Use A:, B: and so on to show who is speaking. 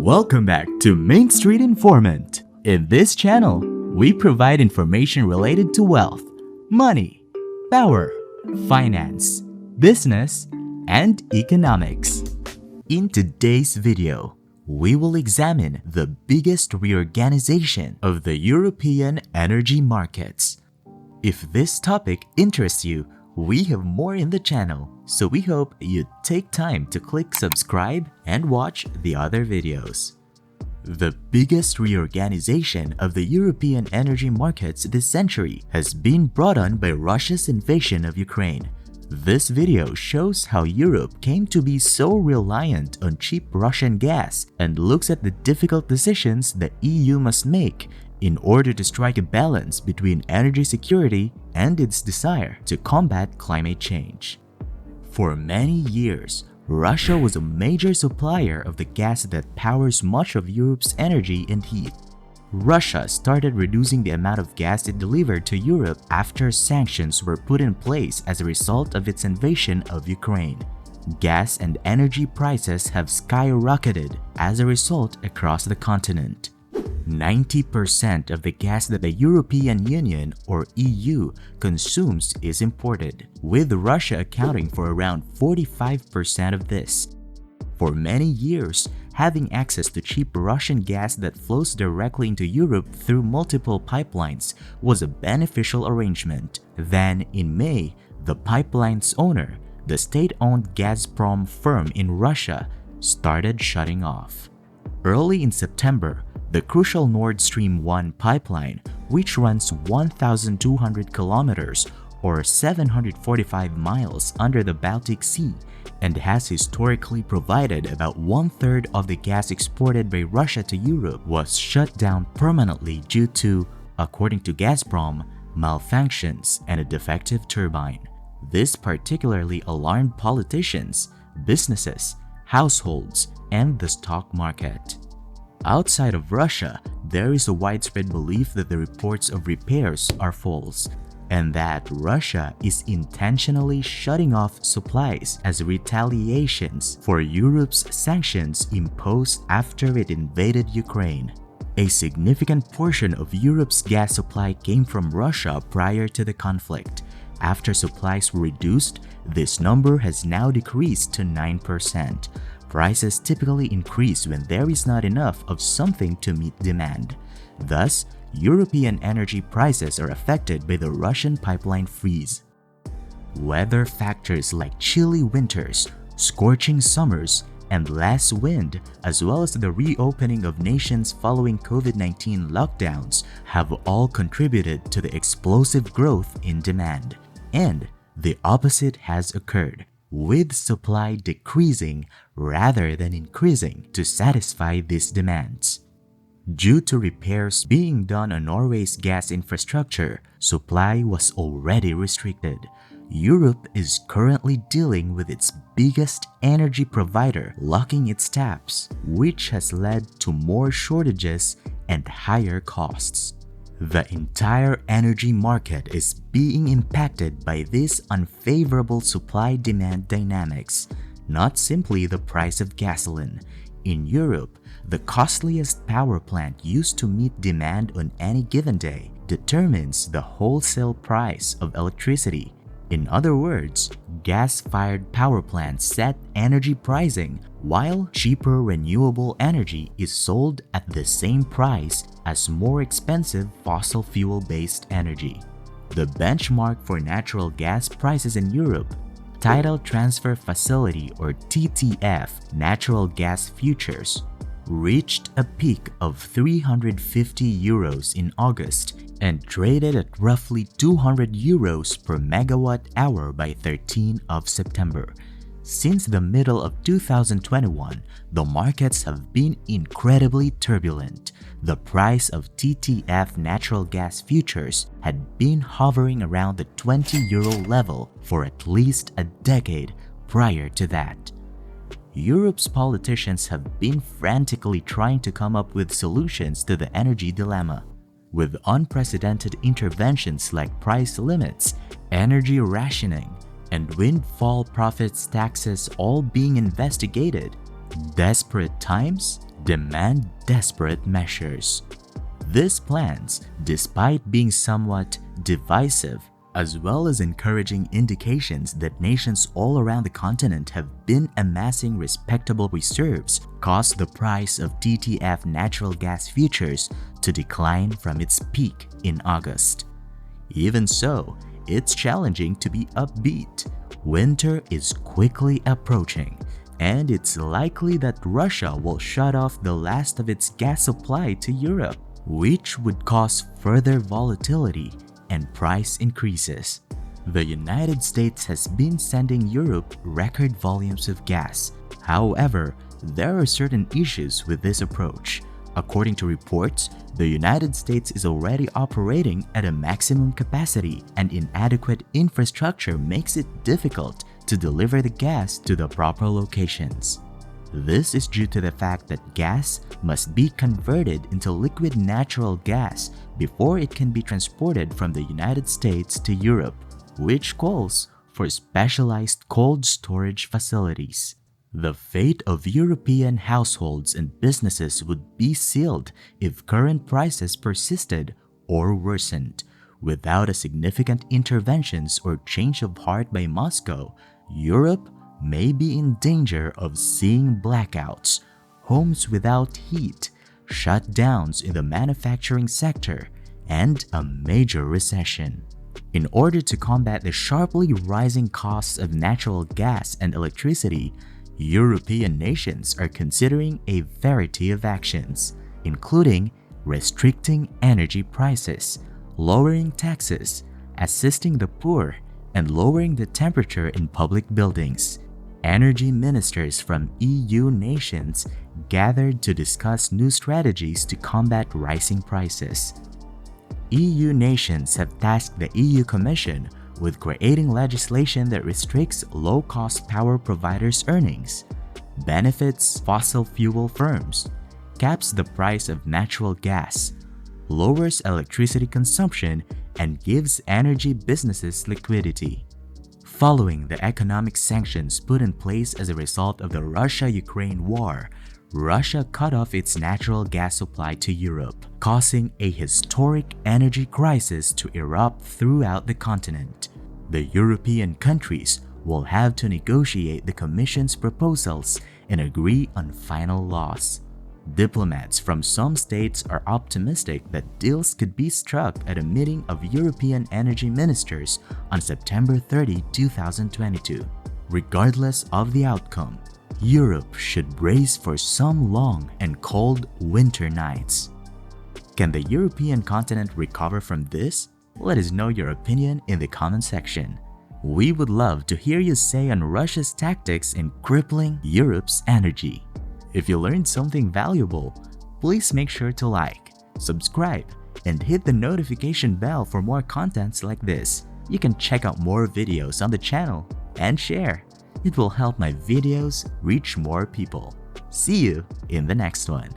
A: Welcome back to Main Street Informant. In this channel, we provide information related to wealth, money, power, finance, business, and economics. In today's video, we will examine the biggest reorganization of the European energy markets. If this topic interests you, we have more in the channel, so we hope you take time to click subscribe and watch the other videos. The biggest reorganization of the European energy markets this century has been brought on by Russia's invasion of Ukraine. This video shows how Europe came to be so reliant on cheap Russian gas and looks at the difficult decisions the EU must make in order to strike a balance between energy security and its desire to combat climate change. For many years, Russia was a major supplier of the gas that powers much of Europe's energy and heat. Russia started reducing the amount of gas it delivered to Europe after sanctions were put in place as a result of its invasion of Ukraine. Gas and energy prices have skyrocketed as a result across the continent. 90% of the gas that the European Union or EU consumes is imported, with Russia accounting for around 45% of this. For many years, having access to cheap Russian gas that flows directly into Europe through multiple pipelines was a beneficial arrangement. Then, in May, the pipeline's owner, the state-owned Gazprom firm in Russia, started shutting off. Early in September, the crucial Nord Stream 1 pipeline, which runs 1,200 kilometers or 745 miles under the Baltic Sea and has historically provided about one-third of the gas exported by Russia to Europe, was shut down permanently due to, according to Gazprom, malfunctions and a defective turbine. This particularly alarmed politicians, businesses, households, and the stock market. Outside of Russia, there is a widespread belief that the reports of repairs are false, and that Russia is intentionally shutting off supplies as retaliations for Europe's sanctions imposed after it invaded Ukraine. A significant portion of Europe's gas supply came from Russia prior to the conflict. After supplies were reduced, this number has now decreased to 9%. Prices typically increase when there is not enough of something to meet demand. Thus, European energy prices are affected by the Russian pipeline freeze. Weather factors like chilly winters, scorching summers, and less wind, as well as the reopening of nations following COVID-19 lockdowns, have all contributed to the explosive growth in demand. And the opposite has occurred, with supply decreasing rather than increasing to satisfy these demands. Due to repairs being done on Norway's gas infrastructure, supply was already restricted. Europe is currently dealing with its biggest energy provider locking its taps, which has led to more shortages and higher costs. The entire energy market is being impacted by these unfavorable supply-demand dynamics, not simply the price of gasoline. In Europe, the costliest power plant used to meet demand on any given day determines the wholesale price of electricity. In other words, gas-fired power plants set energy pricing, while cheaper renewable energy is sold at the same price as more expensive fossil fuel-based energy. The benchmark for natural gas prices in Europe, Tidal Transfer Facility or TTF natural gas futures, reached a peak of 350 euros in August and traded at roughly 200 euros per megawatt hour by 13 of September. Since the middle of 2021, the markets have been incredibly turbulent. The price of TTF natural gas futures had been hovering around the 20 euro level for at least a decade prior to that. Europe's politicians have been frantically trying to come up with solutions to the energy dilemma. With unprecedented interventions like price limits, energy rationing, and windfall profits taxes all being investigated, desperate times demand desperate measures. These plans, despite being somewhat divisive, as well as encouraging indications that nations all around the continent have been amassing respectable reserves, caused the price of TTF natural gas futures to decline from its peak in August. Even so, it's challenging to be upbeat. Winter is quickly approaching, and it's likely that Russia will shut off the last of its gas supply to Europe, which would cause further volatility and price increases. The United States has been sending Europe record volumes of gas. However, there are certain issues with this approach. According to reports, the United States is already operating at a maximum capacity, and inadequate infrastructure makes it difficult to deliver the gas to the proper locations. This is due to the fact that gas must be converted into liquid natural gas before it can be transported from the United States to Europe, which calls for specialized cold storage facilities. The fate of European households and businesses would be sealed if current prices persisted or worsened. Without a significant interventions or change of heart by Moscow, Europe may be in danger of seeing blackouts, homes without heat, shutdowns in the manufacturing sector, and a major recession. In order to combat the sharply rising costs of natural gas and electricity, European nations are considering a variety of actions, including restricting energy prices, lowering taxes, assisting the poor, and lowering the temperature in public buildings. Energy ministers from EU nations gathered to discuss new strategies to combat rising prices. EU nations have tasked the EU Commission with creating legislation that restricts low-cost power providers' earnings, benefits fossil fuel firms, caps the price of natural gas, lowers electricity consumption, and gives energy businesses liquidity. Following the economic sanctions put in place as a result of the Russia-Ukraine war, Russia cut off its natural gas supply to Europe, causing a historic energy crisis to erupt throughout the continent. The European countries will have to negotiate the Commission's proposals and agree on final laws. Diplomats from some states are optimistic that deals could be struck at a meeting of European energy ministers on September 30, 2022. Regardless of the outcome, Europe should brace for some long and cold winter nights. Can the European continent recover from this? Let us know your opinion in the comment section. We would love to hear you say on Russia's tactics in crippling Europe's energy. If you learned something valuable, please make sure to like, subscribe, and hit the notification bell for more contents like this. You can check out more videos on the channel and share. It will help my videos reach more people. See you in the next one.